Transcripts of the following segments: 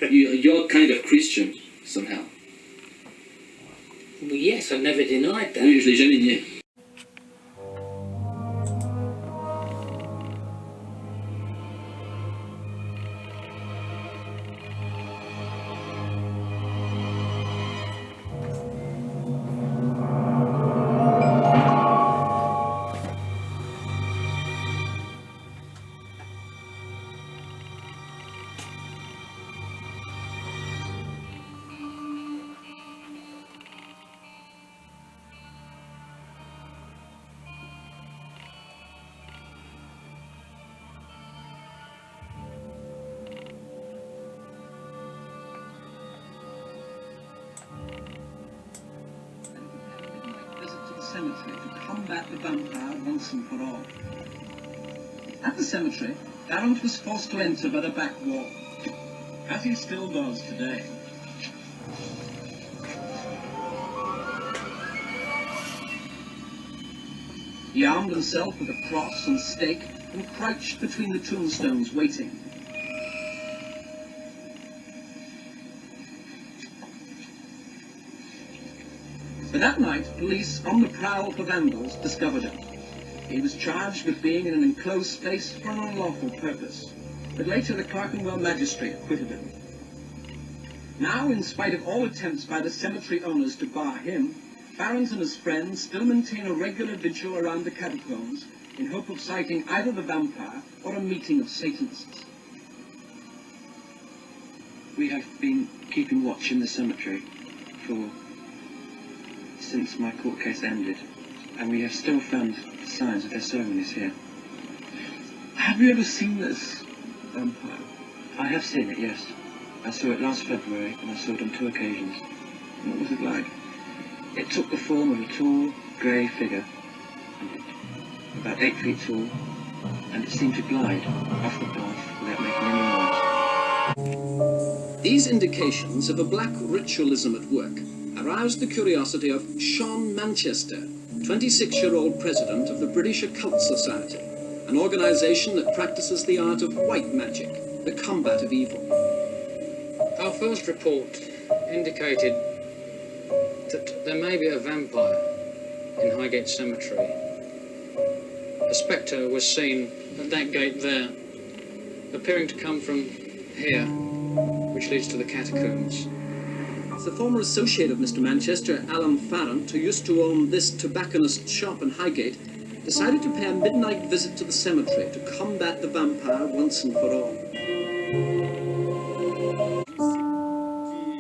You're kind of Christian, somehow. Well, yes, I never denied that. Oui, je l'ai jamais nié. Cemetery to combat the vampire once and for all. At the cemetery, Barrett was forced to enter by the back wall, as he still does today. He armed himself with a cross and stake and crouched between the tombstones waiting. But that night, police on the prowl for vandals discovered him. He was charged with being in an enclosed space for an unlawful purpose, but later the Clerkenwell magistrate acquitted him. Now, in spite of all attempts by the cemetery owners to bar him, Barons and his friends still maintain a regular vigil around the catacombs in hope of sighting either the vampire or a meeting of Satanists. We have been keeping watch in the cemetery since my court case ended, and we have still found signs of their ceremonies here. Have you ever seen this vampire? I have seen it, yes. I saw it last February, and I saw it on 2 occasions. What was it like? It took the form of a tall, grey figure, about 8 feet tall, and it seemed to glide off the path without making any noise. These indications of a black ritualism at work aroused the curiosity of Sean Manchester, 26-year-old president of the British Occult Society, an organisation that practices the art of white magic, the combat of evil. Our first report indicated that there may be a vampire in Highgate Cemetery. A spectre was seen at that gate there, appearing to come from here, which leads to the catacombs. The former associate of Mr. Manchester, Alan Farrant, who used to own this tobacconist shop in Highgate, decided to pay a midnight visit to the cemetery to combat the vampire once and for all.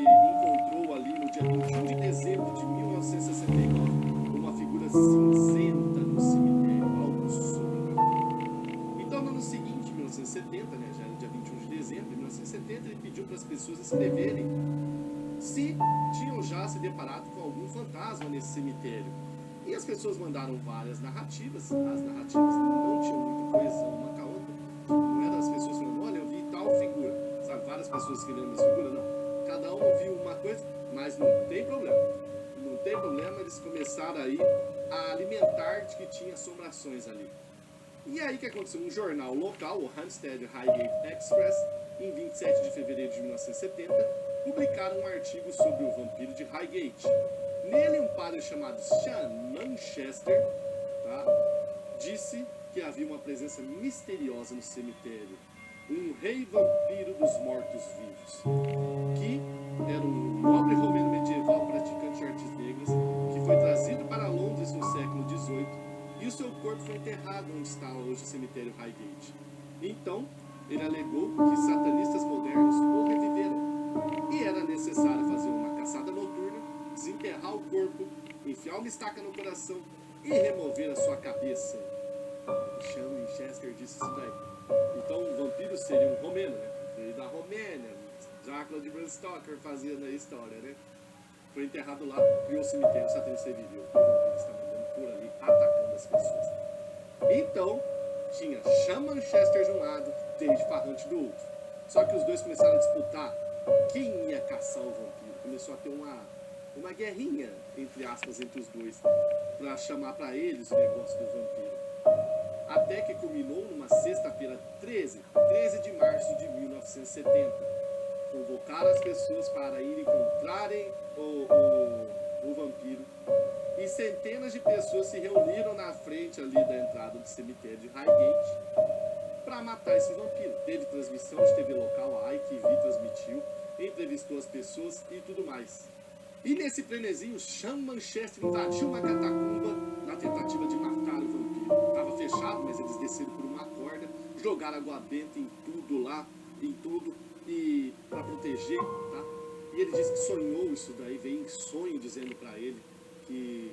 Encontrou ali no dia 21 de dezembro de 1969 uma figura cinzenta no cemitério, algo sobrenatural. Então, no ano seguinte, 1970, né, já era dia 21 de dezembro de 1970, ele pediu para as pessoas escreverem se tinham já se deparado com algum fantasma nesse cemitério. E as pessoas mandaram várias narrativas, as narrativas não tinham muita coesão uma com a outra. Não era as pessoas falando, olha, eu vi tal figura, sabe, várias pessoas escrevendo essa figura, não. Cada um viu uma coisa, mas não tem problema. Não tem problema, eles começaram aí a alimentar de que tinha assombrações ali. E aí que aconteceu? Um jornal local, o Hampstead Highgate Express, em 27 de fevereiro de 1970, publicaram um artigo sobre o vampiro de Highgate. Nele, um padre chamado Sean Manchester, tá, disse que havia uma presença misteriosa no cemitério. Um rei vampiro dos mortos-vivos, que era um nobre romano medieval praticante de artes negras, que foi trazido para Londres no século XVIII, e o seu corpo foi enterrado onde está hoje o cemitério Highgate. Então, ele alegou que satanistas modernos o reviveram. E era necessário fazer uma caçada noturna, desenterrar o corpo, enfiar uma estaca no coração e remover a sua cabeça. Sean Manchester disse isso daí. Então o vampiro seria um romeno, né? Veio da Romênia, Drácula de Bram Stoker fazendo a história, né? Foi enterrado lá e o cemitério satanista viveu. O vampiro estava andando por ali, atacando as pessoas. Então, tinha Sean Manchester de um lado, David Farrant do outro. Só que os dois começaram a disputar quem ia caçar o vampiro. Começou a ter uma guerrinha, entre aspas, entre os dois, para chamar para eles o negócio do vampiro. Até que culminou numa sexta-feira 13 de março de 1970, convocado convidar as pessoas para ir encontrarem o vampiro. E centenas de pessoas se reuniram na frente ali da entrada do cemitério de Highgate para matar esse vampiro. Teve transmissão de TV local, a ITV transmitiu, entrevistou as pessoas e tudo mais. E nesse frenesinho, Sean Manchester invadiu uma catacumba na tentativa de matar o vampiro. Estava fechado, mas eles desceram por uma corda, jogaram água benta em tudo lá, e para proteger, tá? E ele disse que sonhou isso daí, veio em sonho dizendo para ele que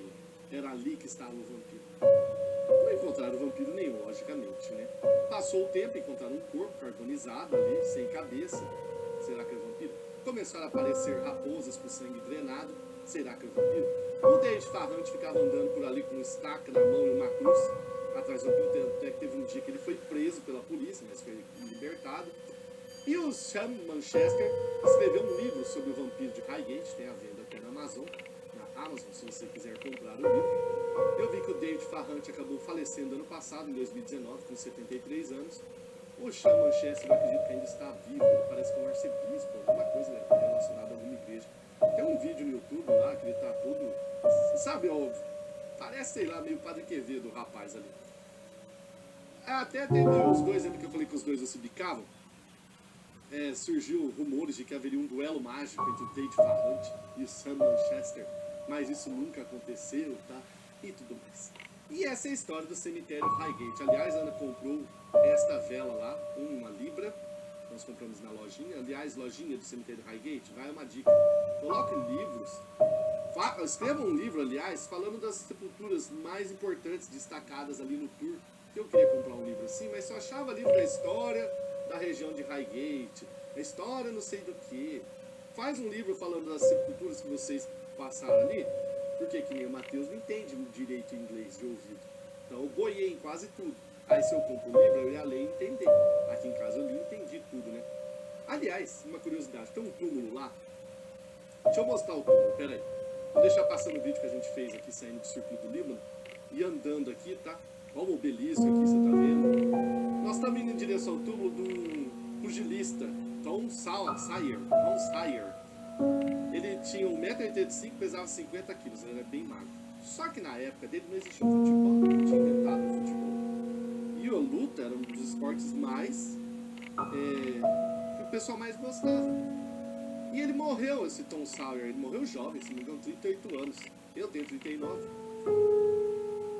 era ali que estava o vampiro. Não encontraram o vampiro nenhum, logicamente, né? Passou o tempo, encontraram um corpo carbonizado ali, sem cabeça. Será que é vampiro? Começaram a aparecer raposas com sangue drenado. Será que é vampiro? O David Farrant ficava andando por ali com uma estaca na mão e uma cruz atrás do vampiro. Até que teve um dia que ele foi preso pela polícia, mas foi libertado. E o Sean Manchester escreveu um livro sobre o vampiro de Highgate, tem a venda até na Amazon, se você quiser comprar o livro. Eu vi que o David Farrant acabou falecendo ano passado, em 2019, com 73 anos. O Sean Manchester, eu acredito que ainda está vivo, ele parece que é um arcebispo, alguma coisa relacionada a alguma igreja. Tem um vídeo no YouTube lá, que ele tá todo, sabe, ó, parece, sei lá, meio Padre Quevedo, o rapaz ali. Até teve os dois, lembra que eu falei que os dois não se bicavam? Surgiu rumores de que haveria um duelo mágico entre o David Farrant e o Sean Manchester, mas isso nunca aconteceu, tá? E tudo mais. E essa é a história do cemitério Highgate. Aliás, a Ana comprou esta vela lá, uma libra, nós compramos na lojinha. Aliás, lojinha do cemitério Highgate, vai uma dica. Coloque livros, escreva um livro, aliás, falando das sepulturas mais importantes, destacadas ali no tour. Eu queria comprar um livro assim, mas só achava livro da história da região de Highgate, a história não sei do que. Faz um livro falando das sepulturas que vocês passaram ali, porque que nem o Matheus não entende direito inglês de ouvido. Então eu boiei em quase tudo. Aí se eu compro um livro, eu ia ler e entender. Aqui em casa eu li e entendi tudo, né? Aliás, uma curiosidade, tem um túmulo lá. Deixa eu mostrar o túmulo, peraí. Vou deixar passando o vídeo que a gente fez aqui, saindo do Circuito do Líbano, e andando aqui, tá? Olha o obelisco aqui, você tá vendo? Nós estamos indo em direção ao túmulo do pugilista Tom Sawyer. Ele tinha 1,85 m, pesava 50 kg, ele era bem magro. Só que na época dele não existia o futebol, não tinha inventado o futebol. E a luta era um dos esportes mais que o pessoal mais gostava. E ele morreu, esse Tom Sawyer, ele morreu jovem, se não me engano, 38 anos. Eu tenho 39.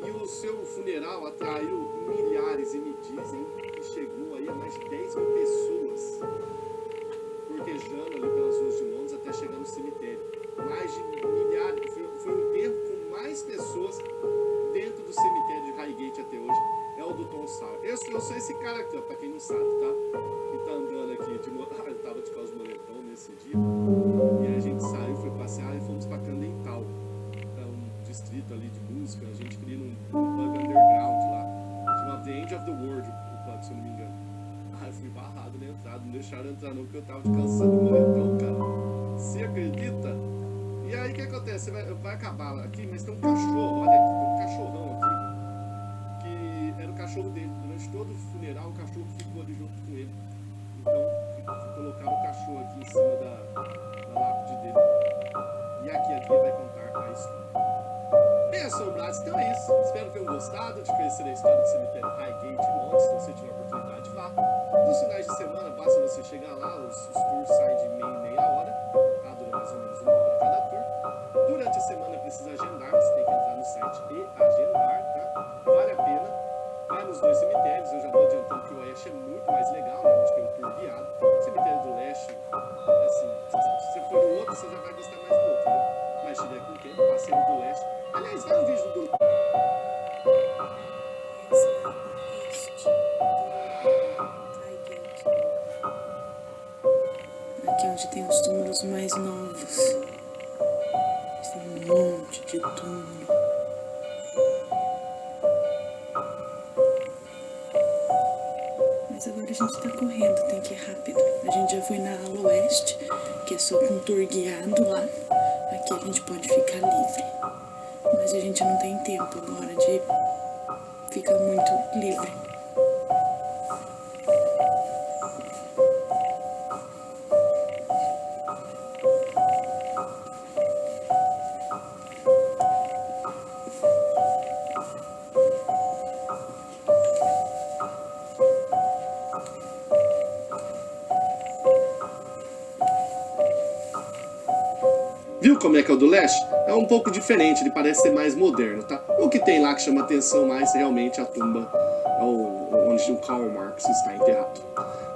E o seu funeral atraiu milhares, e me dizem que chegou aí a mais de 10 mil pessoas cortejando ali pelas ruas de Londres até chegar no cemitério. Mais de milhares, foi um enterro com mais pessoas dentro do cemitério de Highgate até hoje. É o do Tom Sawyer. Eu sou esse cara aqui, ó, pra quem não sabe, tá? Que tá andando aqui, eu tava de calça de moletom nesse dia, e a gente saiu, foi passear e fomos pra Candental. Distrito ali de música, a gente queria um pub underground lá, chamado The End of the World, o pub, se eu não me engano. Eu fui barrado na entrada, não deixaram entrar não, porque eu tava de calção de moletom, cara. Você acredita? E aí o que acontece? Vai acabar aqui, mas tem um cachorro, olha aqui, tem um cachorrão aqui, que era o cachorro dele. Durante todo o funeral, o cachorro ficou ali junto com ele. Então, colocaram o cachorro aqui em cima da lápide dele. E aqui a Guia vai contar a história. Bem assombrados, então é isso. Espero que tenham gostado de conhecer a história do cemitério Highgate em Londres. Se você tiver a oportunidade, vá. Nos finais de semana, basta você chegar lá, os tours saem de meia hora, tá? Dura mais ou menos 1 hora cada tour. Durante a semana precisa agendar, você tem que entrar no site e agendar, tá? Vale a pena. Vai nos dois cemitérios, eu já vou adiantando que o Oeste é muito mais legal, né? A gente tem um tour guiado. O cemitério do Leste, assim, se você for no outro, você já vai gostar mais do outro, né? Mas se der com o tempo, passeio do Leste. Aliás, vai um vídeo do... Aqui onde tem os túmulos mais novos. Tem um monte de túmulo. Mas agora a gente tá correndo, tem que ir rápido. A gente já foi na ala oeste, que é só com um tour guiado lá. Aqui a gente pode ficar livre. Mas a gente não tem tempo agora de ficar muito livre. Viu como é que é o do leste? É um pouco diferente, ele parece ser mais moderno, tá? O que tem lá que chama atenção mais realmente a tumba onde o Karl Marx está enterrado.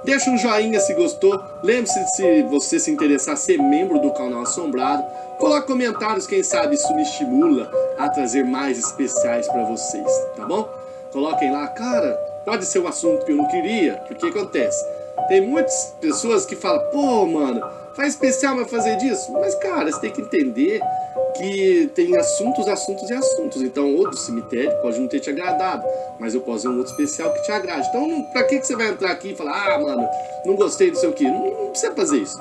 Deixa um joinha se gostou, lembre-se de, se você se interessar ser membro do canal Assombrado, coloque comentários, quem sabe isso me estimula a trazer mais especiais para vocês, tá bom? Coloquem lá, cara, pode ser um assunto que eu não queria, porque acontece? Tem muitas pessoas que falam, pô, mano, faz especial, vai fazer disso? Mas, cara, você tem que entender que tem assuntos e assuntos. Então, o do cemitério pode não ter te agradado, mas eu posso fazer um outro especial que te agrade. Então, pra que você vai entrar aqui e falar, ah, mano, não gostei do seu quê? Não precisa fazer isso.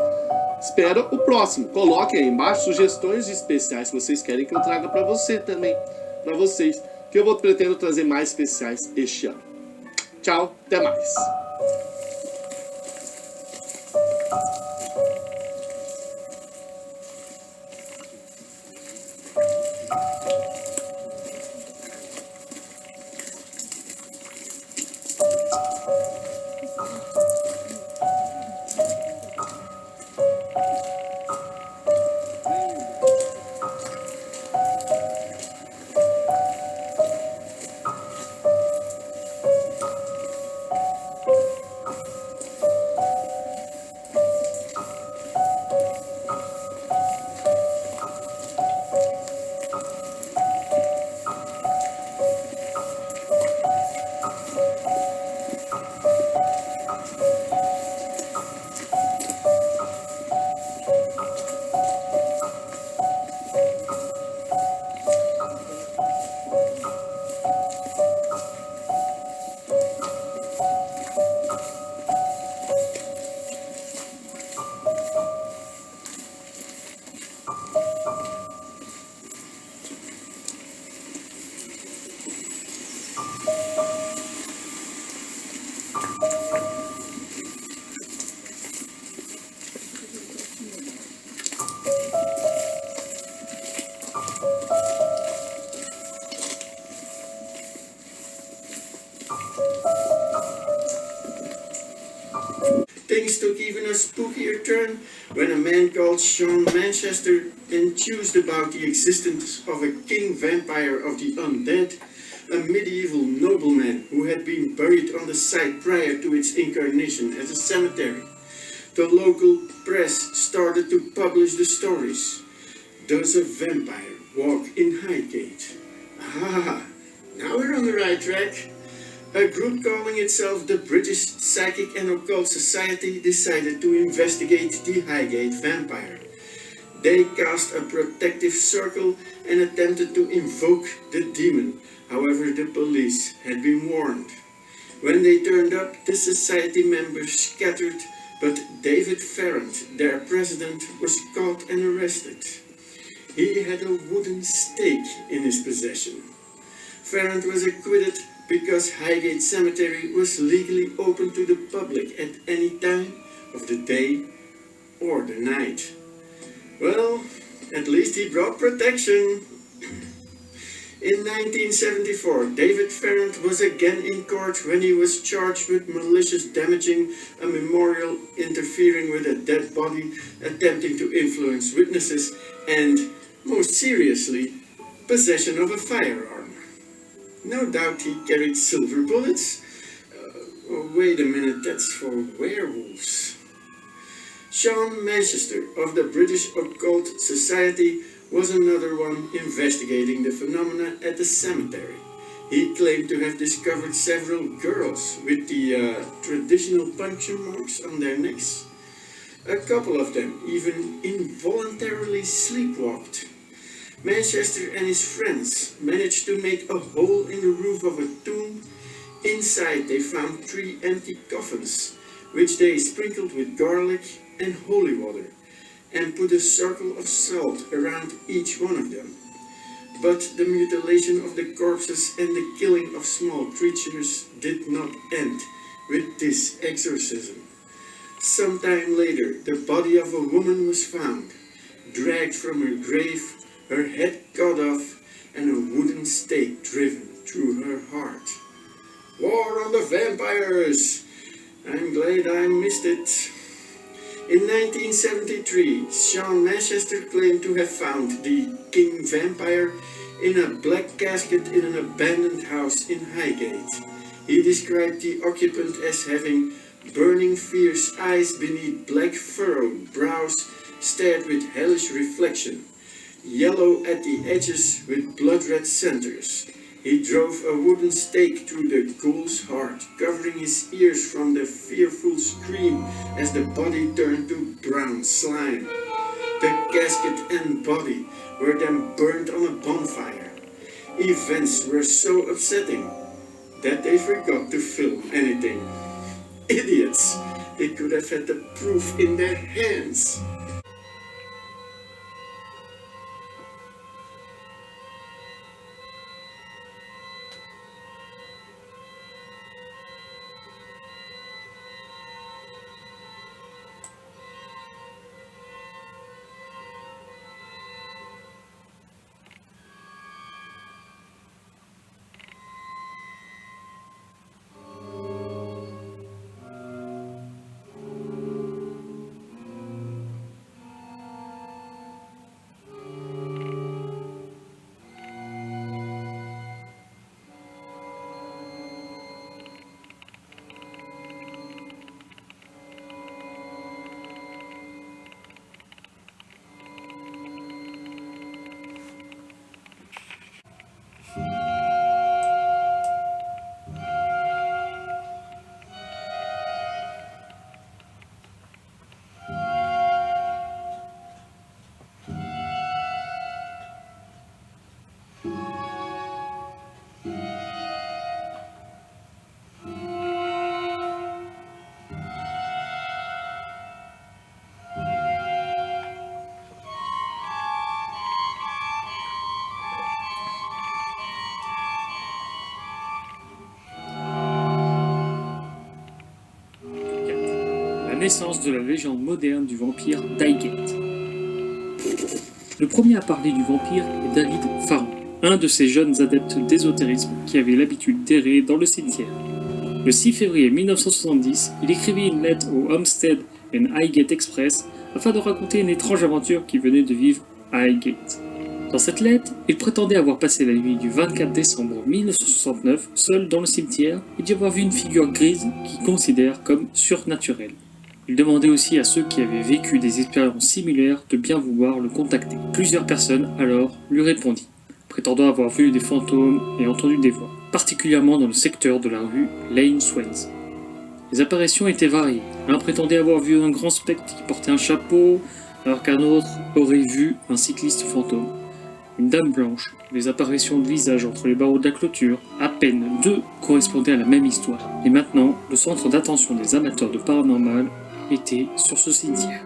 Espera o próximo. Coloquem aí embaixo sugestões de especiais que vocês querem que eu traga pra você também. Pra vocês. Que eu pretendo trazer mais especiais este ano. Tchau, até mais. Things took even a spookier turn when a man called Sean Manchester enthused about the existence of a king vampire of the undead, a medieval nobleman who had been buried on the site prior to its incarnation as a cemetery. The local press started to publish the stories. Does a vampire walk in Highgate? Ah, now we're on the right track. A group calling itself the British Psychic and Occult Society decided to investigate the Highgate vampire. They cast a protective circle and attempted to invoke the demon. However, the police had been warned. When they turned up, the society members scattered, but David Farrand, their president, was caught and arrested. He had a wooden stake in his possession. Farrand was acquitted because Highgate Cemetery was legally open to the public at any time of the day or the night. Well, at least he brought protection. In 1974, David Farrand was again in court when he was charged with malicious damaging a memorial, interfering with a dead body, attempting to influence witnesses, and, most seriously, possession of a firearm. No doubt he carried silver bullets. Oh, wait a minute, that's for werewolves. Sean Manchester of the British Occult Society was another one investigating the phenomena at the cemetery. He claimed to have discovered several girls with the traditional puncture marks on their necks. A couple of them even involuntarily sleepwalked. Manchester and his friends managed to make a hole in the roof of a tomb. Inside they found 3 empty coffins, which they sprinkled with garlic and holy water, and put a circle of salt around each one of them. But the mutilation of the corpses and the killing of small creatures did not end with this exorcism. Sometime later, the body of a woman was found, dragged from her grave, her head cut off, and a wooden stake driven through her heart. War on the vampires! I'm glad I missed it. In 1973, Sean Manchester claimed to have found the king vampire in a black casket in an abandoned house in Highgate. He described the occupant as having burning fierce eyes beneath black furrowed brows stared with hellish reflection, yellow at the edges with blood-red centers. He drove a wooden stake through the ghoul's heart, covering his ears from the fearful scream as the body turned to brown slime. The casket and body were then burned on a bonfire. Events were so upsetting that they forgot to film anything. Idiots! They could have had the proof in their hands. La naissance de la légende moderne du vampire d'Highgate. Le premier à parler du vampire est David Farran, un de ces jeunes adeptes d'ésotérisme qui avait l'habitude d'errer dans le cimetière. Le 6 février 1970, il écrivit une lettre au Homestead and Highgate Express afin de raconter une étrange aventure qu'il venait de vivre à Highgate. Dans cette lettre, il prétendait avoir passé la nuit du 24 décembre 1969 seul dans le cimetière et d'y avoir vu une figure grise qu'il considère comme surnaturelle. Il demandait aussi à ceux qui avaient vécu des expériences similaires de bien vouloir le contacter. Plusieurs personnes alors lui répondit, prétendant avoir vu des fantômes et entendu des voix, particulièrement dans le secteur de la rue Lane Swains. Les apparitions étaient variées. L'un prétendait avoir vu un grand spectre qui portait un chapeau, alors qu'un autre aurait vu un cycliste fantôme. Une dame blanche, des apparitions de visage entre les barreaux de la clôture, à peine deux correspondaient à la même histoire. Et maintenant, le centre d'attention des amateurs de paranormal était sur ce cimetière.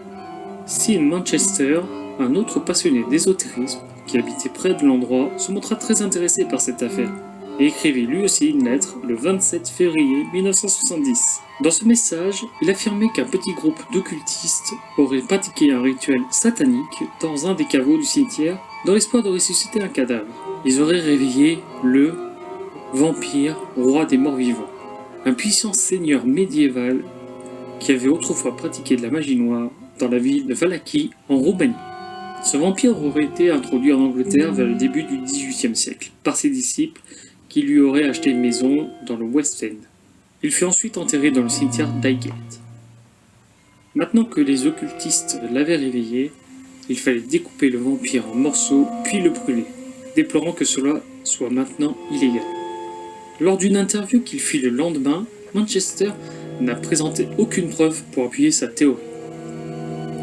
Sean Manchester, un autre passionné d'ésotérisme qui habitait près de l'endroit, se montra très intéressé par cette affaire et écrivit lui aussi une lettre le 27 février 1970. Dans ce message, il affirmait qu'un petit groupe d'occultistes aurait pratiqué un rituel satanique dans un des caveaux du cimetière dans l'espoir de ressusciter un cadavre. Ils auraient réveillé le vampire, roi des morts vivants, un puissant seigneur médiéval qui avait autrefois pratiqué de la magie noire dans la ville de Vallaki, en Roumanie. Ce vampire aurait été introduit en Angleterre vers le début du XVIIIe siècle, par ses disciples qui lui auraient acheté une maison dans le West End. Il fut ensuite enterré dans le cimetière d'Highgate. Maintenant que les occultistes l'avaient réveillé, il fallait découper le vampire en morceaux puis le brûler, déplorant que cela soit maintenant illégal. Lors d'une interview qu'il fit le lendemain, Manchester n'a présenté aucune preuve pour appuyer sa théorie.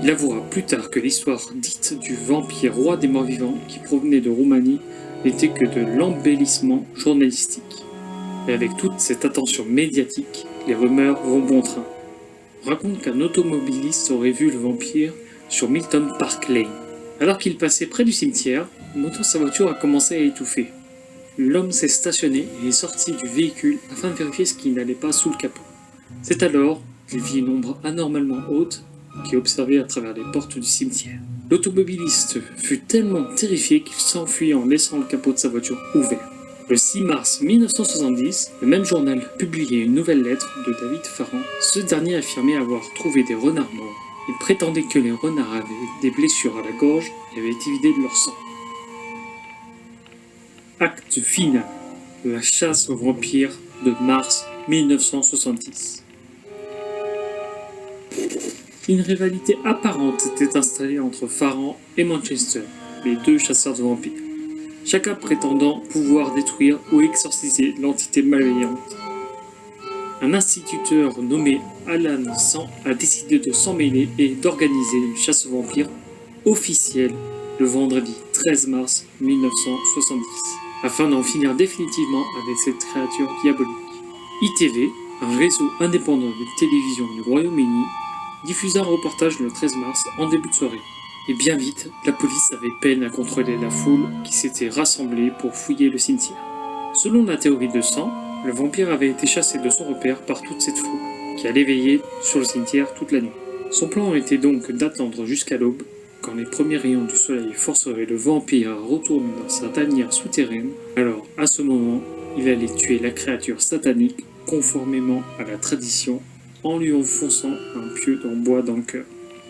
Il avouera plus tard que l'histoire dite du vampire roi des morts vivants qui provenait de Roumanie n'était que de l'embellissement journalistique. Et avec toute cette attention médiatique, les rumeurs vont bon train. On raconte qu'un automobiliste aurait vu le vampire sur Milton Park Lane. Alors qu'il passait près du cimetière, le moteur de sa voiture a commencé à étouffer. L'homme s'est stationné et est sorti du véhicule afin de vérifier ce qui n'allait pas sous le capot. C'est alors qu'il vit une ombre anormalement haute qui observait à travers les portes du cimetière. L'automobiliste fut tellement terrifié qu'il s'enfuit en laissant le capot de sa voiture ouvert. Le 6 mars 1970, le même journal publiait une nouvelle lettre de David Farran. Ce dernier affirmait avoir trouvé des renards morts Ils prétendaient que les renards avaient des blessures à la gorge et avaient été vidés de leur sang. Acte final. La chasse aux vampires de mars 1970. Une rivalité apparente était installée entre Farran et Manchester, les deux chasseurs de vampires, chacun prétendant pouvoir détruire ou exorciser l'entité malveillante. Un instituteur nommé Alan Sand a décidé de s'en mêler et d'organiser une chasse aux vampires officielle le vendredi 13 mars 1970, afin d'en finir définitivement avec cette créature diabolique. ITV, un réseau indépendant de télévision du Royaume-Uni, diffusa un reportage le 13 mars en début de soirée. Et bien vite, la police avait peine à contrôler la foule qui s'était rassemblée pour fouiller le cimetière. Selon la théorie de Sand, le vampire avait été chassé de son repère par toute cette foule, qui allait veiller sur le cimetière toute la nuit. Son plan était donc d'attendre jusqu'à l'aube, quand les premiers rayons du soleil forceraient le vampire à retourner dans sa tanière souterraine. Alors, à ce moment, il allait tuer la créature satanique conformément à la tradition en lui enfonçant un pieu en bois dans le cœur.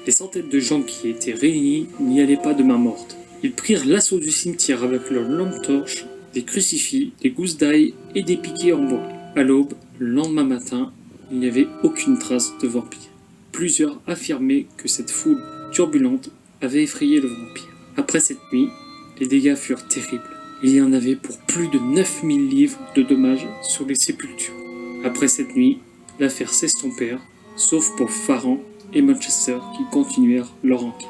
Les centaines de gens qui étaient réunis n'y allaient pas de main morte. Ils prirent l'assaut du cimetière avec leurs lampes torches, des crucifix, des gousses d'ail et des piquets en bois. À l'aube, le lendemain matin, il n'y avait aucune trace de vampire. Plusieurs affirmaient que cette foule turbulente avait effrayé le vampire. Après cette nuit, les dégâts furent terribles. Il y en avait pour plus de 9000 livres de dommages sur les sépultures. Après cette nuit, l'affaire s'estompèrent, sauf pour Farran et Manchester qui continuèrent leur enquête.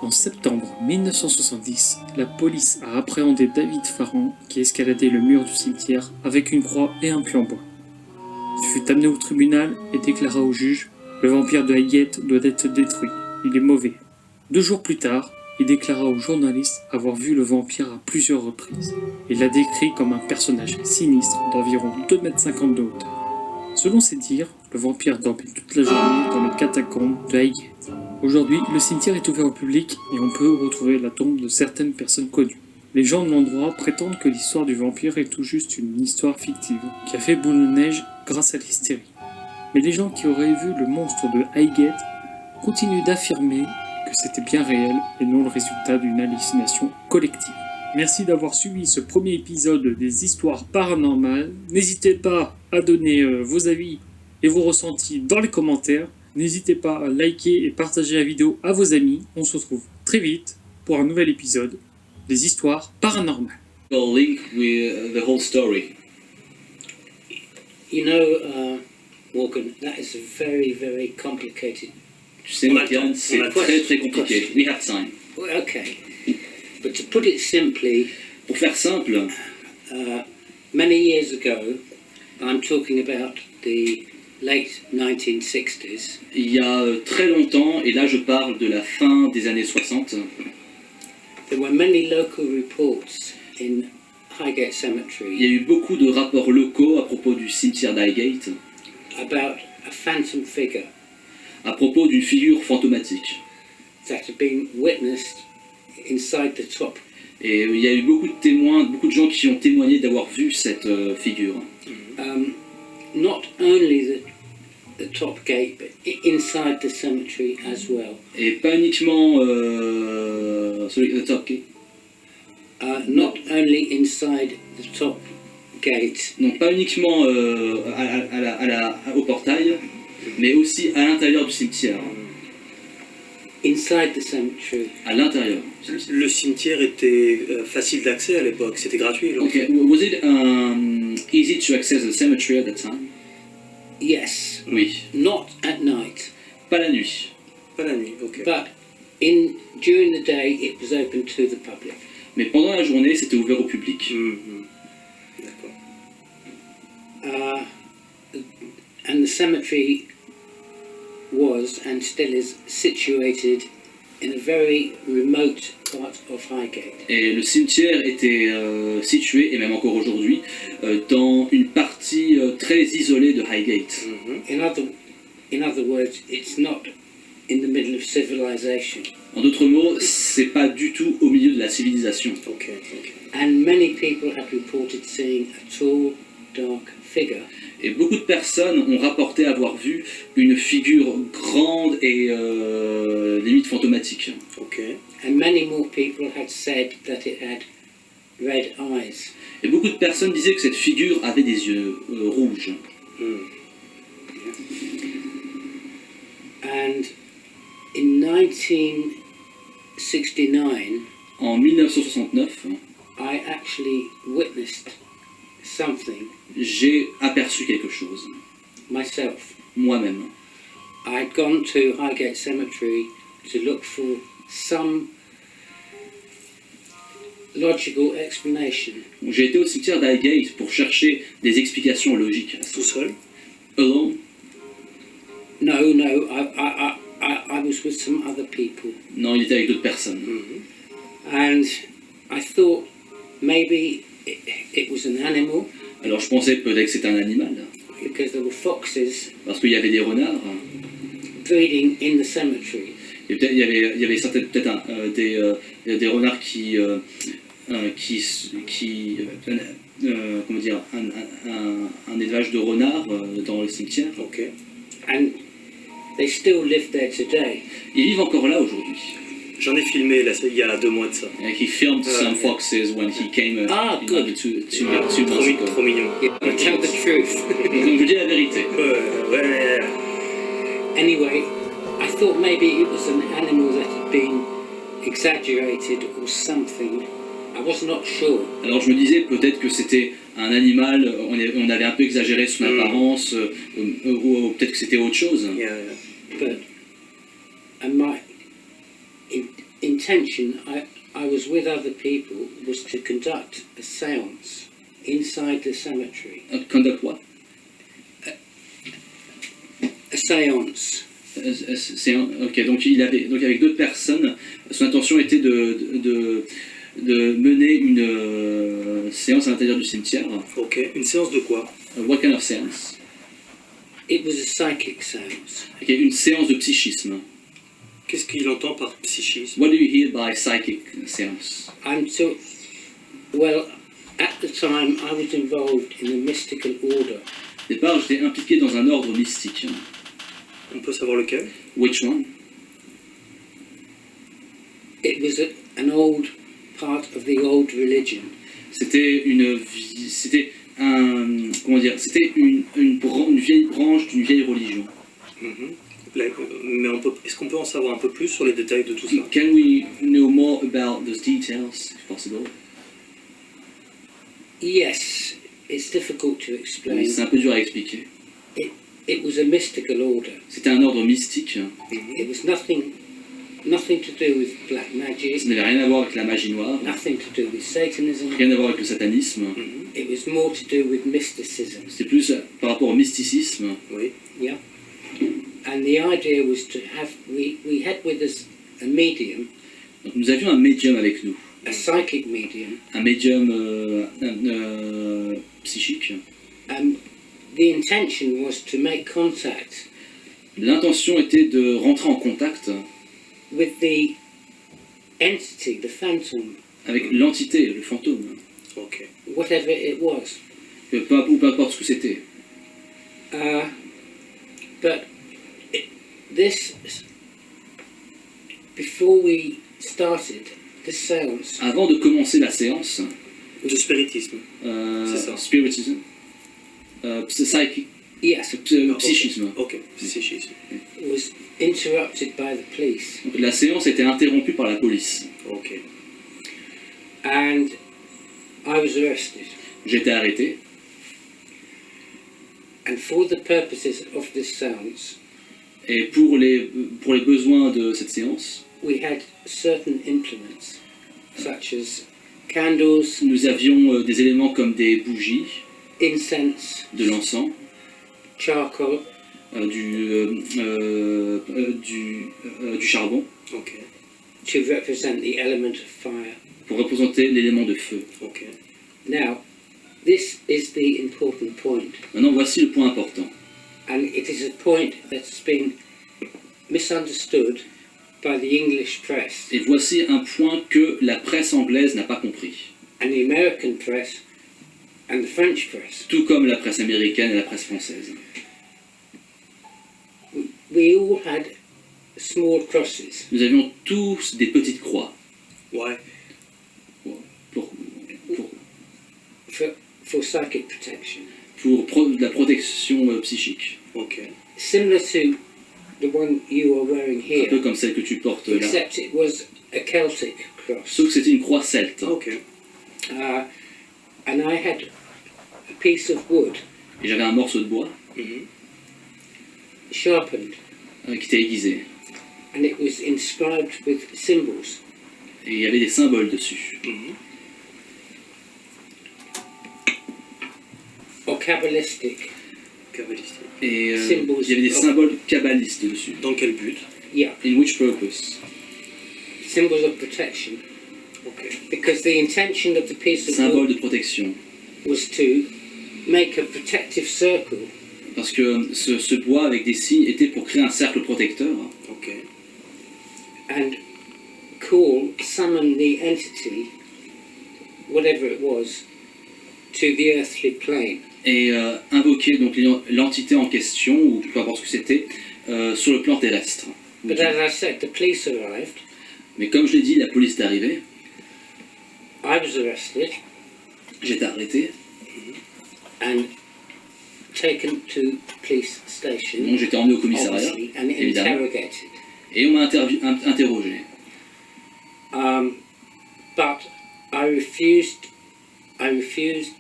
En septembre 1970, la police a appréhendé David Farran qui escaladait le mur du cimetière avec une croix et un pieu en bois. Il fut amené au tribunal et déclara au juge « Le vampire de Highgate doit être détruit, il est mauvais ». 2 jours plus tard, il déclara aux journalistes avoir vu le vampire à plusieurs reprises. Il l'a décrit comme un personnage sinistre d'environ 2,50 m de hauteur. Selon ses dires, le vampire dormait toute la journée dans les catacombes de Highgate. Aujourd'hui, le cimetière est ouvert au public et on peut retrouver la tombe de certaines personnes connues. Les gens de l'endroit prétendent que l'histoire du vampire est tout juste une histoire fictive qui a fait boule de neige grâce à l'hystérie. Mais les gens qui auraient vu le monstre de Highgate continuent d'affirmer que c'était bien réel et non le résultat d'une hallucination collective. Merci d'avoir suivi ce premier épisode des histoires paranormales. N'hésitez pas à donner vos avis et vos ressentis dans les commentaires. N'hésitez pas à liker et partager la vidéo à vos amis. On se retrouve très vite pour un nouvel épisode des histoires paranormales. We'll link with the whole story. You know, Morgan, that is a very, very complicated. Tu sais, Morgan, c'est très très compliqué. We have time. Well, okay, but to put it simply, Pour faire simple, many years ago, I'm talking about the late 1960s. il y a très longtemps, et là je parle de la fin des années 60, There were many local reports in Highgate il y Cemetery a eu beaucoup de rapports locaux à propos du cimetière d'Highgate, about a phantom figure à propos d'une figure fantomatique. that had been witnessed inside the top. Et il y a eu beaucoup de témoins, beaucoup de gens qui ont témoigné d'avoir vu cette figure. Not only the top gate, but inside the cemetery as well. Et pas uniquement celui de top gate. Not only inside the top gate, Non, pas uniquement au portail, mais aussi à l'intérieur du cimetière. inside the cemetery. À l'intérieur. Le cimetière était facile d'accès à l'époque, c'était gratuit. Donc. Okay. Was it easy to access the cemetery at that time? Yes, Oui. not at night, Pas la nuit. Pas la nuit, ok. but during the day it was open to the public. Mais pendant la journée, c'était ouvert au public. Mhm. D'accord. And the cemetery was and still is situated in a very remote part of Highgate. Et le cimetière était situé, et même encore aujourd'hui, dans une partie très isolée de Highgate. Mhm. In other words, it's not in the middle of civilization. En d'autres mots, c'est pas du tout au milieu de la civilisation. Ok, ok. And many people have reported seeing a tall, dark figure. Et beaucoup de personnes ont rapporté avoir vu une figure grande et limite fantomatique. Ok. And many more people had said that it had red eyes. Et beaucoup de personnes disaient que cette figure avait des yeux rouges. And in 1969, En 1969, I actually witnessed something j'ai aperçu quelque chose, myself. moi-même. I'd gone to Highgate Cemetery to look for some logical explanation. J'ai été au cimetière d'Highgate pour chercher des explications logiques à ça. Tout seul? Alone? No, I was with some other people. Non, il était avec d'autres personnes. And I thought maybe it was an animal Alors je pensais peut-être que c'était un animal, because there were foxes parce qu'il y avait des renards, breeding in the cemetery. et peut-être il y avait certainement peut-être des renards qui comment dire, un élevage de renards dans le cimetière. Ok. And they still live there today. Ils vivent encore là aujourd'hui. J'en ai filmé là, il y a 2 mois de ça. He filmed some foxes when he came Good. two months ago. Trop mignon. Yeah, tell the truth. Donc je dis la vérité. Ouais. Anyway, I thought maybe it was an animal that had been exaggerated or something. I was not sure. Alors je me disais peut-être que c'était un animal, on avait un peu exagéré son apparence, ou peut-être que c'était autre chose. Yeah. But and my intention, I was with other people, was to conduct a séance inside the cemetery. Conduct what? A séance. Ok, donc avec d'autres personnes, son intention était de mener une séance à l'intérieur du cimetière. Ok. Une séance de quoi? What kind of séance? It was a psychic séance. Ok, une séance de psychisme. Qu'est-ce qu'il entend par psychisme? What do you hear by psychic séance? Well, at the time I was involved in a mystical order. Au départ, j'étais impliqué dans un ordre mystique. On peut savoir lequel? Which one? It was an old part of the old religion. C'était une vieille branche d'une vieille religion. Mais est-ce qu'on peut en savoir un peu plus sur les détails de tout ça? Can we know more about those details, if possible? Yes, it's difficult to explain. Oui, c'est un peu dur à expliquer. It was a mystical order. C'était un ordre mystique. It was nothing to do with black magic. Ça n'avait rien à voir avec la magie noire. Nothing to do with Satanism. Rien à voir avec le satanisme. It was more to do with mysticism. C'est plus par rapport au mysticisme. Oui. Yeah. And the idea was to have, we had with us a medium. Donc nous avions un médium avec nous. A psychic medium. Un médium psychique. The intention was to make contact. L'intention était de rentrer en contact with the entity, the phantom. Avec l'entité, le fantôme. Ok. Whatever it was. Ou peu importe ce que c'était. But this, before we started the séance. Avant de commencer la séance. De spiritisme. C'est ça. Spiritism. Psychic. Yes. Psychisme. Ok. Psychisme. Was interrupted by the police. Donc, la séance était interrompue par la police. Ok. And I was arrested. J'ai été arrêté. And for the purposes of this séance. Et pour les besoins de cette séance. We had certain implements, such as candles. Nous avions des éléments comme des bougies. Incense. De l'encens. Charcoal. Du charbon. Okay. To represent the element of fire. Pour représenter l'élément de feu. Okay. Now, this is the important point. Maintenant, voici le point important. And it is a point that's been misunderstood by the English press. Et voici un point que la presse anglaise n'a pas compris. And the American press and the French press. tout comme la presse américaine et la presse française. We all had small crosses. Nous avions tous des petites croix. Ouais. Pour, For psychic protection. la protection psychique. Ok. Similar to the one you are wearing Un peu here, comme celle que tu portes là. except it was a Celtic cross. Sauf que c'était une croix celte. Ok. And I had a piece of wood Et j'avais un morceau de bois Mhm. sharpened, qui était aiguisé. and it was inscribed with symbols. Et il y avait des symboles dessus. Mhm. Or Kabbalistic. Kabbalistique. Et Symbols. il y avait des symboles kabbalistes dessus. Dans quel but? Yeah, In which purpose? symbols of protection. Ok. Because the intention of the piece of Symboles wood de protection. was to make a protective circle Parce que ce bois avec des signes était pour créer un cercle protecteur Ok. and summon the entity, whatever it was, to the earthly plane. et invoquer donc l'entité en question, ou peu importe ce que c'était, sur le plan terrestre. But as I said, the police arrived, Mais comme je l'ai dit, la police est arrivée, I was arrested j'étais arrêté, and taken to police station, donc j'étais emmené au commissariat, obviously, and évidemment, interrogated. et on m'a interrogé. But I refused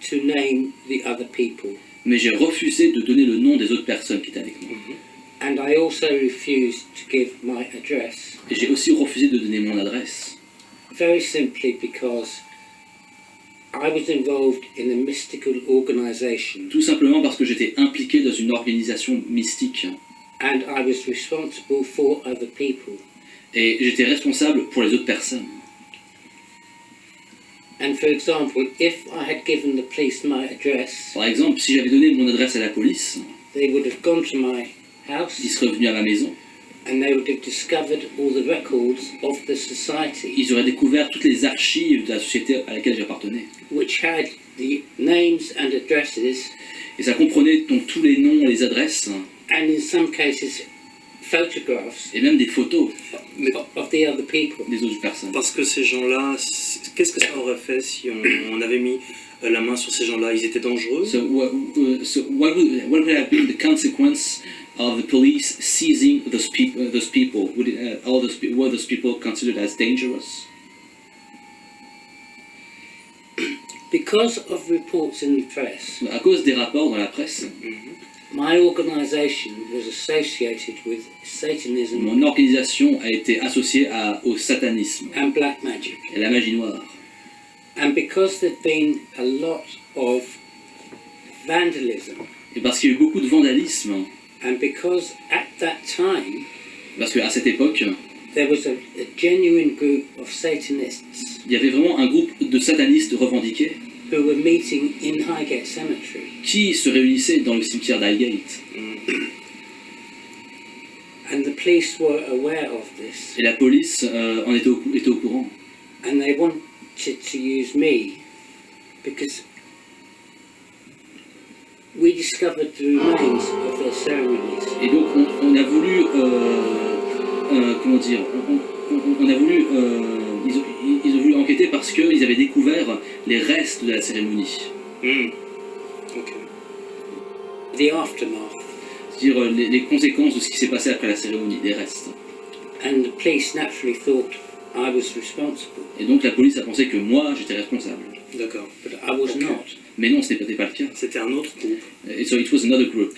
to name the other people, Mais j'ai refusé de donner le nom des autres personnes qui étaient avec moi. and I also refused to give my address, Et j'ai aussi refusé de donner mon adresse. very simply because I was involved in a mystical organization, Tout simplement parce que j'étais impliqué dans une organisation mystique. and I was responsible for other people. Et j'étais responsable pour les autres personnes. And for example, if I had given the police my address, Par exemple, si j'avais donné mon adresse à la police, they would have gone to my house ils seraient venus à ma maison, and they would have discovered all the records of the society, ils auraient découvert toutes les archives de la société à laquelle j'appartenais. which had the names and addresses, Et ça comprenait donc tous les noms et les adresses, and in some cases photographs et même des photos of the other people. des autres personnes. Parce que ces gens-là, qu'est-ce que ça aurait fait si on avait mis la main sur ces gens-là? Ils étaient dangereux? So what would have been the consequence of the police seizing those people? Would were those people considered as dangerous? Because of reports in the press, À cause des rapports dans la presse, my organization was associated with Satanism mon organisation a été associée au satanisme and black magic. et à la magie noire. And because there'd been a lot of vandalism, Et parce qu'il y a eu beaucoup de vandalisme, and because at that time parce qu'à cette époque, there was a genuine group of Satanists il y avait vraiment un groupe de satanistes revendiqués who were meeting in Highgate Cemetery, qui se réunissaient dans le cimetière d'Highgate. and the police were aware of this, Et la police en était au courant. and they wanted to use me because we discovered the remains of their ceremonies. Et donc on a voulu, comment dire, on a voulu, ils ont voulu enquêter parce qu'ils avaient découvert les restes de la cérémonie. Ok. The aftermath, C'est-à-dire les conséquences de ce qui s'est passé après la cérémonie, des restes. and the police naturally thought I was responsible, Et donc la police a pensé que moi j'étais responsable. D'accord. but I was Okay. not. Mais non, ce n'était pas le cas. C'était un autre groupe. Et so it was another group.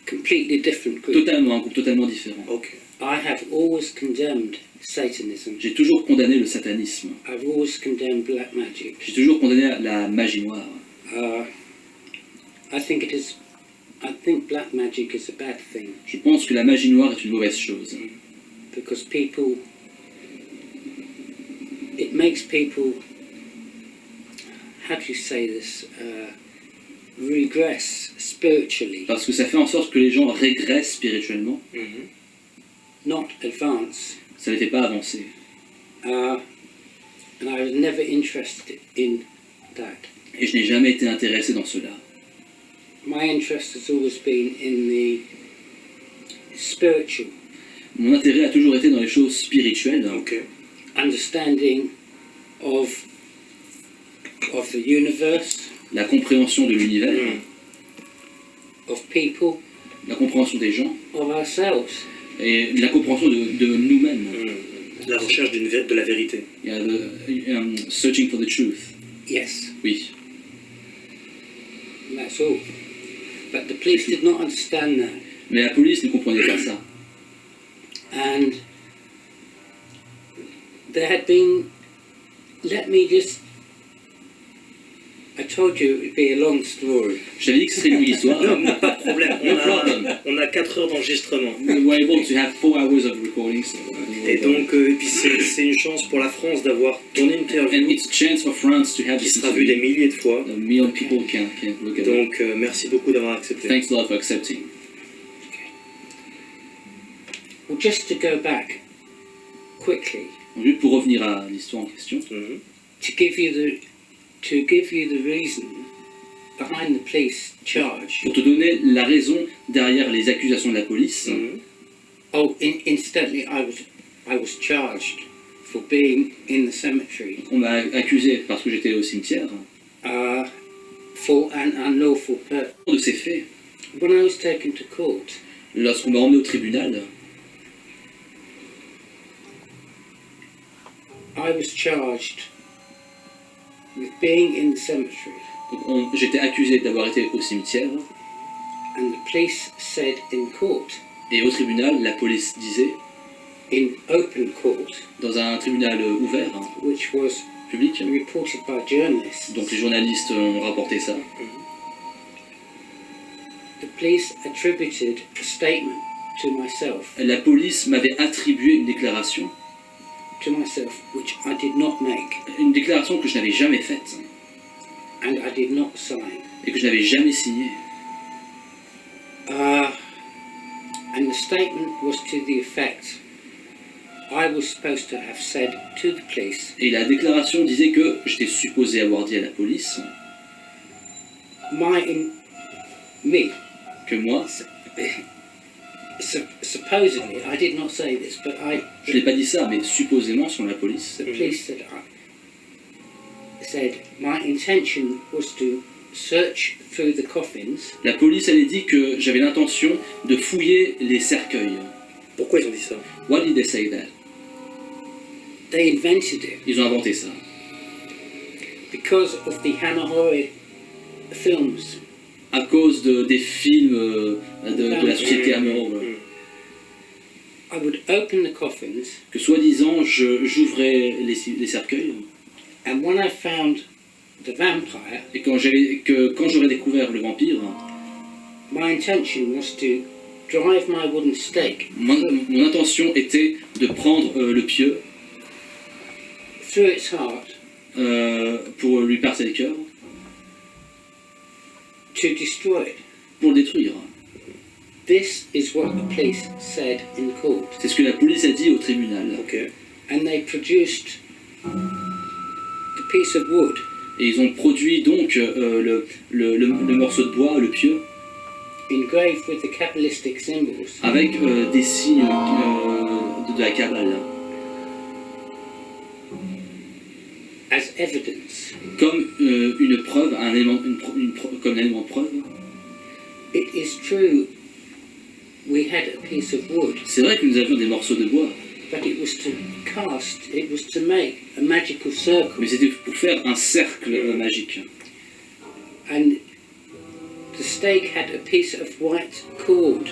Completely different group. Un groupe totalement différent. Ok. I have always condemned Satanism. J'ai toujours condamné le satanisme. I've always condemned black magic. J'ai toujours condamné la magie noire. I think black magic is a bad thing Je pense que la magie noire est une mauvaise chose. because it makes people, how do you say this, regress spiritually, Parce que ça fait en sorte que les gens régressent spirituellement. not advance. Ça ne les fait pas avancer. And I was never interested in that. Et je n'ai jamais été intéressé dans cela. My interest has always been in the spiritual, Mon intérêt a toujours été dans les choses spirituelles, Ok. understanding of the universe, la compréhension de l'univers, of people, la compréhension des gens of ourselves. et la compréhension de nous-mêmes. La recherche de la vérité. Yeah, searching for the truth. Yes, Oui. and that's all. But the police did not understand that, Mais la police ne comprenait pas ça. and there had been. Let me just. I told you it would be a long story. J'avais dit que ce serait une longue histoire. Non, pas de problème. No problem. On a 4 heures d'enregistrement. We were able to have 4 hours of recording. So, Et donc, et puis c'est une chance pour la France d'avoir ton interview and it's a chance for France to have qui this sera vue des interview. milliers de fois. A million people can look at it. Donc, merci beaucoup d'avoir accepté. Thanks a lot for accepting. Well, just to go back quickly Juste pour revenir à l'histoire en question, Mhm. to give you the reason behind the police charge. pour te donner la raison derrière les accusations de la police. Mhm. Oh, incidentally, I was charged for being in the cemetery On m'a accusé parce que j'étais au cimetière for an unlawful purpose. de ces faits. When I was taken to court, Lorsqu'on m'a emmené au tribunal, I was charged with being in the cemetery, j'étais accusé d'avoir été au cimetière. and the police said in court, Et au tribunal, la police disait, in open court, dans un tribunal ouvert, which was public, reported by journalists, donc les journalistes ont rapporté ça, the police attributed a statement to myself, la police m'avait attribué which I did not make, une déclaration que je n'avais jamais faite and I did not sign. et que je n'avais jamais signée. And the statement was to the effect I was supposed to have said to the police, Et la déclaration disait que j'étais supposé avoir dit à la police me, que moi, supposedly, I did not say this, but je n'ai pas dit ça, mais supposément sur la police, the police said my intention was to search through the coffins la police avait dit que j'avais l'intention de fouiller les cercueils. Pourquoi ils ont dit ça? Why did they say that? They invented it Ils ont inventé ça. because of the Hammer Horror films. À cause des films de la société Hammer, I would open the coffins, que soi-disant j'ouvrais les cercueils, and when I found the vampire, et quand j'aurais découvert le vampire, my intention was to drive my wooden stake mon intention était de prendre le pieu through its heart pour lui percer le cœur, to destroy it. pour le détruire. This is what the police said in court, C'est ce que la police a dit au tribunal. Ok. and they produced the piece of wood Et ils ont produit donc le morceau de bois, le pieu, engraved with the Kabbalistic symbols avec des signes de la Kabbale, as evidence. comme une preuve, un élément, comme un élément de preuve. It is true we had a piece of wood, C'est vrai que nous avions des morceaux de bois, but it was to make a magical circle, mais c'était pour faire un cercle magique. and the stake had a piece of white cord,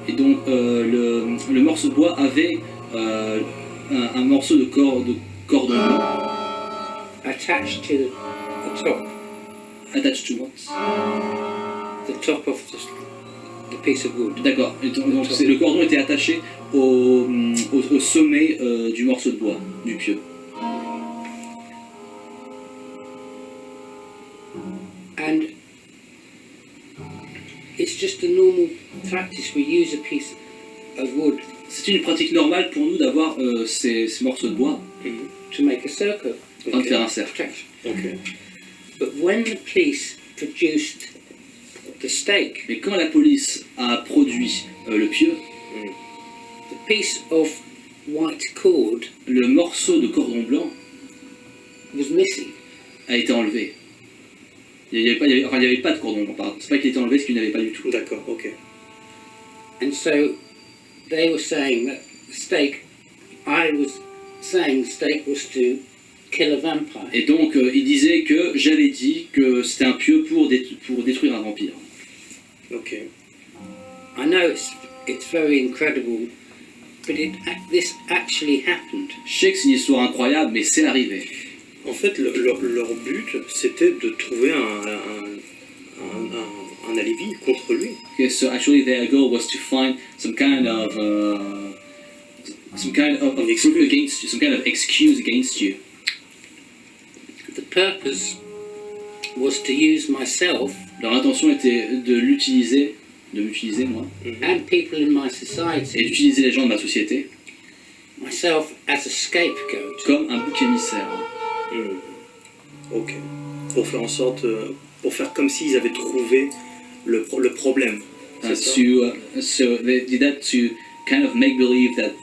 Et donc le morceau de bois avait un morceau de cordon blanc attached to the top, attached to what? the top of the piece of wood. D'accord. Et donc le cordon était attaché au sommet du morceau de bois, du pieu. And it's just a normal practice. We use a piece of wood C'est une pratique normale pour nous d'avoir ces morceaux de bois to make a circle. afin de faire un cercle. Protection. Ok. But when the police produced the stake, Mais quand la police a produit le pieu, the piece of white cord le morceau de cordon blanc was missing. a été enlevé. Il n'y avait pas de cordon blanc, pardon. C'est pas qu'il était enlevé, c'est qu'il n'y en avait pas du tout. D'accord, ok. And so they were saying that stake, I was saying stake was to kill a vampire. Et donc, il disait que j'avais dit que c'était un pieu pour détruire un vampire. Ok. I know it's very incredible, but this actually happened. Je sais que c'est une histoire incroyable, mais c'est arrivé. En fait, leur but, c'était de trouver un alibi contre lui. Okay, so actually their goal was to find some kind of proof against you, some kind of excuse against you. The purpose was to use myself Leur intention était de m'utiliser moi, and people in my et society, d'utiliser les gens de ma société myself as a scapegoat. comme un bouc émissaire. Ok. Pour faire en sorte, pour faire comme s'ils avaient trouvé le problème. C'est ça? So they did that to kind of make believe that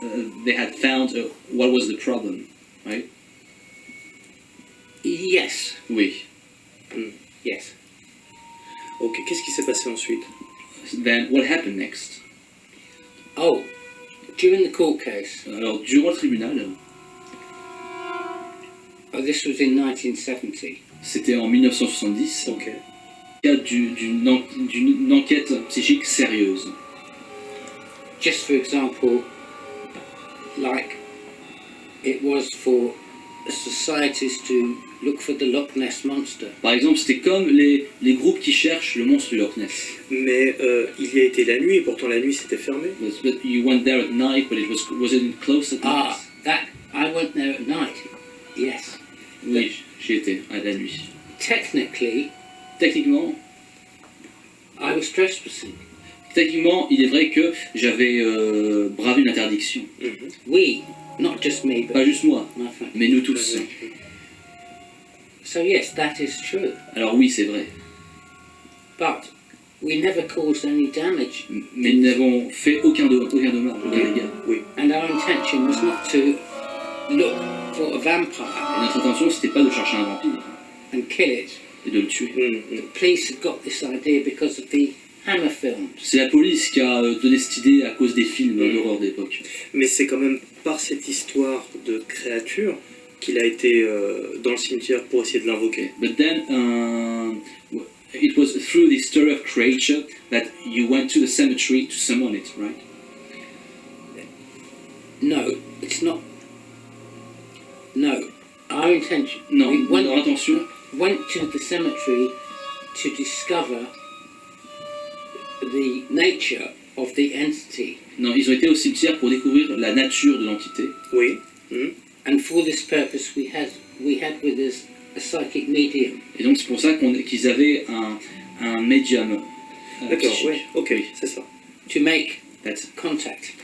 they had found what was the problem, right? Yes, Oui. yes. Ok, qu'est-ce qui s'est passé ensuite? Then what happened next? Oh, during the court case, Alors durant le tribunal, this was in 1970, c'était en 1970, Ok. il y a d'une enquête psychique sérieuse. just for example, like it was for societies to look for the Loch Ness Monster. Par exemple, c'était comme les groupes qui cherchent le monstre du Loch Ness. Mais il y a été la nuit, et pourtant la nuit c'était fermé. But you went there at night, but it wasn't close at night. That I went there at night. Yes. Oui, j'y étais à la nuit. Technically, Techniquement, I was trespassing. il est vrai que j'avais bravé une interdiction. We, not just me, but Pas juste moi, my family. mais nous tous. So yes, that is true. Alors oui, c'est vrai. But we never caused any damage, Mais nous n'avons fait aucun dommage, aucun dégât. Oui. and our intention was not to look for a Et vampire notre intention, c'était pas de chercher un vampire and kill it. et de le tuer. The police had got this idea because of the Hammer films. C'est la police qui a donné cette idée à cause des films d'horreur d'époque. Mais c'est quand même par cette histoire de créature qu'il a été dans le cimetière pour essayer de l'invoquer. But then, it was through the story of creature that you went to the cemetery to summon it, right? No, it's not. No, our intention. Non, we notre intention, went to the cemetery to discover the nature of the entity, non, ils ont été au cimetière pour découvrir la nature de l'entité. Oui. and for this purpose we had with us a psychic medium. Et donc c'est pour ça qu'ils avaient un médium. D'accord, psychique. oui, ok, c'est ça. To make That's it. contact,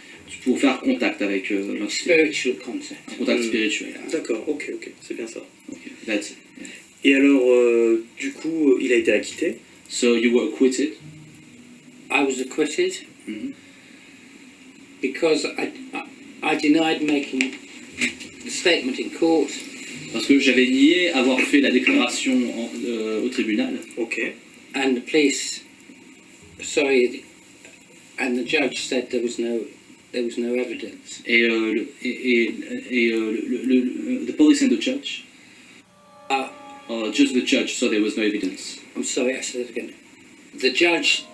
Pour faire contact avec l'entité. spiritual contact. Un contact spirituel. D'accord, ok, c'est bien ça. Okay, that's it. Et alors, du coup, il a été acquitté. So you were acquitted. I was acquitted Mhm. because I denied making the statement in court, Parce que j'avais nié avoir fait la déclaration au tribunal. Ok. and the police, and the judge said there was no evidence. Et the police and the judge. Just the judge, so there was no evidence. I'm sorry, I said it again. The judge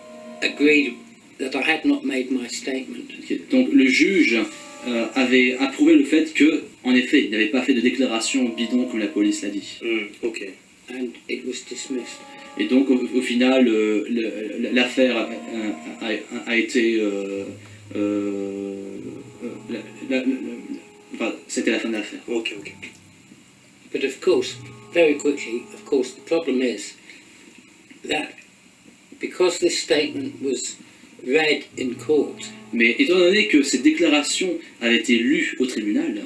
agreed that I had not made my statement. Okay. Donc le juge avait approuvé le fait que, en effet, il n'avait pas fait de déclaration bidon comme la police l'a dit. Ok. And it was dismissed. Et donc au final, l'affaire a été... enfin, c'était la fin de l'affaire. Ok. But of course, very quickly, of course, the problem is that because this statement was read in court, Mais étant donné que cette déclaration avait été lue au tribunal,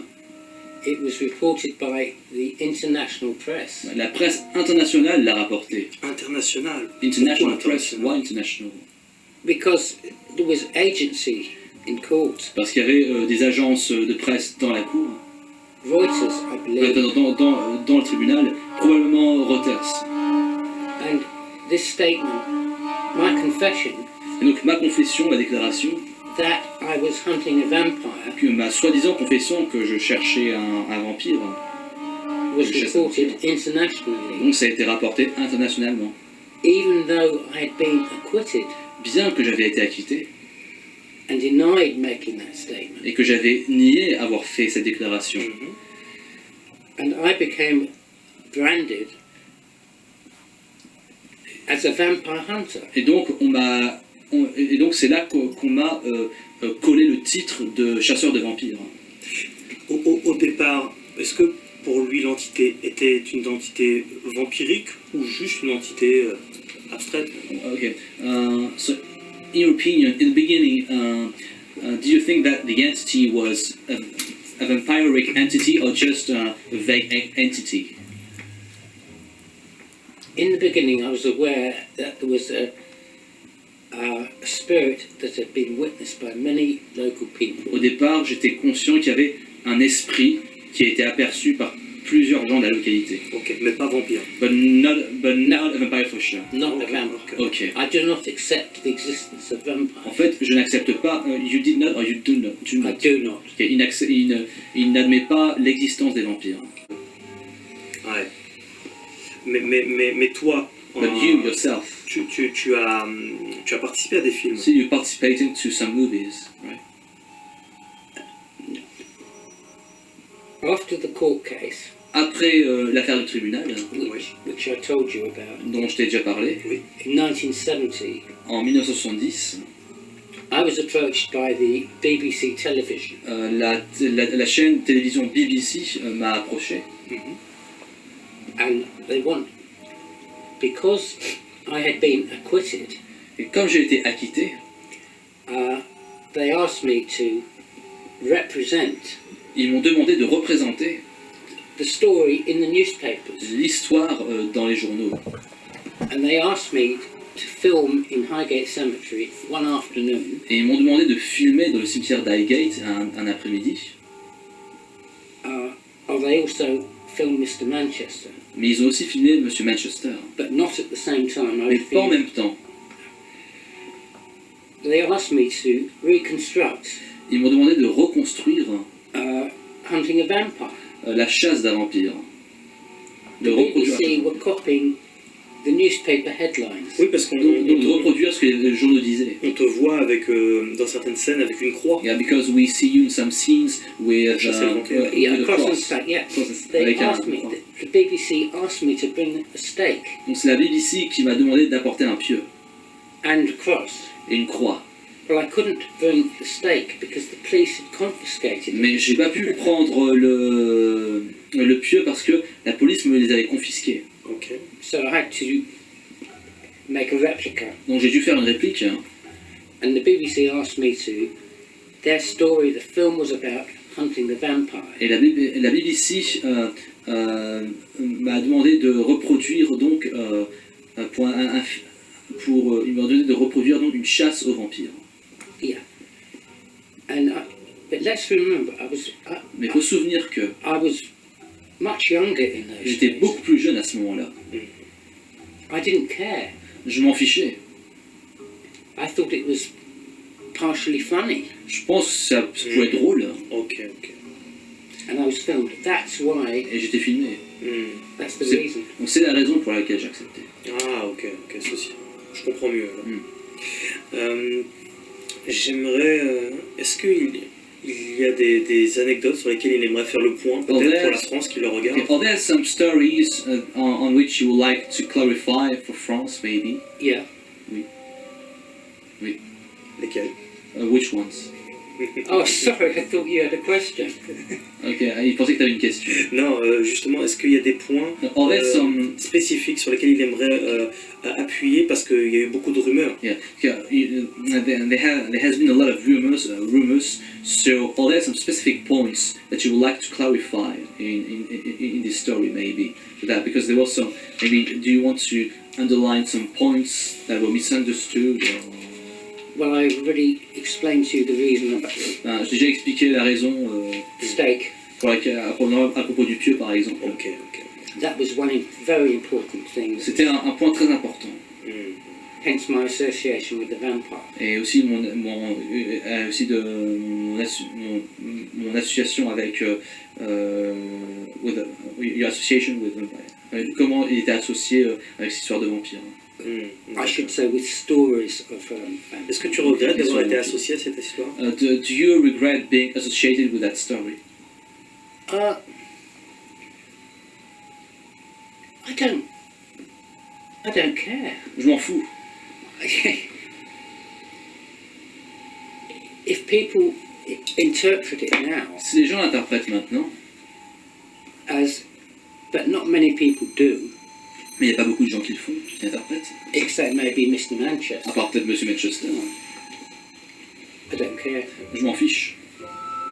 it was reported by the international press. La presse internationale l'a rapporté. International. International Pourquoi press, why international? Because there was agency in court. Parce qu'il y avait des agences de presse dans la cour, Reuters, I believe. dans le tribunal, probablement Reuters. And this statement, my confession, Et donc ma confession, ma déclaration, that I was hunting a vampire, que ma soi-disant confession que je cherchais un vampire, was reported internationally, donc ça a été rapporté internationalement. even though I had been acquitted Bien que j'avais été acquitté and denied making that statement. et que j'avais nié avoir fait cette déclaration. And I became branded as a vampire hunter. Et donc c'est là qu'on m'a collé le titre de chasseur de vampires. Au départ, est-ce que pour lui l'entité était une entité vampirique ou juste une entité abstraite? Okay. So, in your opinion, in the beginning, do you think that the entity was a vampiric entity or just a vague entity? In the beginning, I was aware that there was a spirit that had been witnessed by many local people. Au départ, j'étais conscient qu'il y avait un esprit qui a été aperçu par plusieurs gens de la localité. Ok, mais pas vampire. But not a vampire for sure. Not a vampire. Ok. I do not accept the existence of vampires. En fait, je n'accepte pas. You did not or you do not. I do not. Ok, il n'admet pas l'existence des vampires. Ouais. Mais toi, But you yourself, tu as participé à des films. see, you participated to some movies, right? After the court case, Après l'affaire du tribunal, which I told you about, dont je t'ai déjà parlé, in 1970, en 1970, I was approached by the BBC television. la chaîne télévision BBC m'a approché. And they want, because I had been acquitted, Et comme j'ai été acquitté, they asked me to represent ils m'ont demandé de représenter the story in the newspapers. l'histoire dans les journaux. And they asked me to film in Highgate Cemetery one afternoon. Et ils m'ont demandé de filmer dans le cimetière d'Highgate un après-midi. They also filmed Mr. Manchester, Mais ils ont aussi filmé Monsieur Manchester. but not at the same time. I Mais pas en refused. même temps. They asked me to reconstruct Ils m'ont demandé de reconstruire hunting a vampire. la chasse d'un vampire. The De reproduire, BBC were copying the newspaper headlines. Oui, parce qu'on donc de reproduire ce que les journaux disaient. on te voit avec, dans certaines scènes avec une croix. Yeah, because we see you in some scenes with, Chasser le vampire. Yeah, with a across on cross. stake, yeah. Cross, They avec un- asked me, the BBC asked me to bring a stake Donc c'est la BBC qui m'a demandé d'apporter un pieu and a cross. et une croix. Well, I couldn't bring the stake because the police had confiscated it. Mais j'ai pas pu prendre le pieu parce que la police me les avait confisqués. Ok. So I had to make a replica. Donc j'ai dû faire une réplique. And the BBC asked me to, their story, the film was about hunting the vampire. Et la BBC m'a demandé de reproduire donc ils m'ont demandé de reproduire donc une chasse aux vampires. Yeah. And but let's remember, Mais il faut se souvenir que I was much younger in those j'étais days. beaucoup plus jeune à ce moment-là. I didn't care. Je m'en fichais. I thought it was partially funny. Je pense que ça pouvait être drôle. Ok. And I was filmed. That's why, Et j'étais filmé. that's the C'est- reason. Donc c'est la raison pour laquelle j'ai accepté. Ah, ok, ceci. Je comprends mieux. Alors. J'aimerais. Est-ce qu'il y a des anecdotes sur lesquelles il aimerait faire le point, peut-être pour la France qui le regarde? Okay, are there some stories on which you would like to clarify for France, maybe? Yeah. Lesquelles? Which ones? Oh, sorry, I thought you had a question. Ok, il pensait que tu avais une question. Non, justement, est-ce qu'il y a des points Are there some spécifiques sur lesquels il aimerait appuyer parce qu'il y a eu beaucoup de rumeurs? there has been a lot of rumors. So are there some specific points that you would like to clarify in this story, maybe? That because there was some, maybe do you want to underline some points that were misunderstood? Well, I already explained to you the reason about J'ai déjà expliqué la raison the steak. pour laquelle, à propos du pieu, par exemple. Ok. That was one very important thing. C'était un point très important. Hence my association with the vampire. Et aussi mon association avec your association with vampire. Comment il était associé avec cette histoire de vampire. I should say with stories of vampires. Est-ce que tu regrettes d'avoir été associé à cette histoire? Do you regret being associated with that story? I don't care. Je m'en fous. If people interpret it now, Si les gens l'interprètent maintenant, as, but not many people do, mais il n'y a pas beaucoup de gens qui le font, qui l'interprètent, except maybe Mr. Manchester. à part peut-être Monsieur Manchester. I don't care. Je m'en fiche.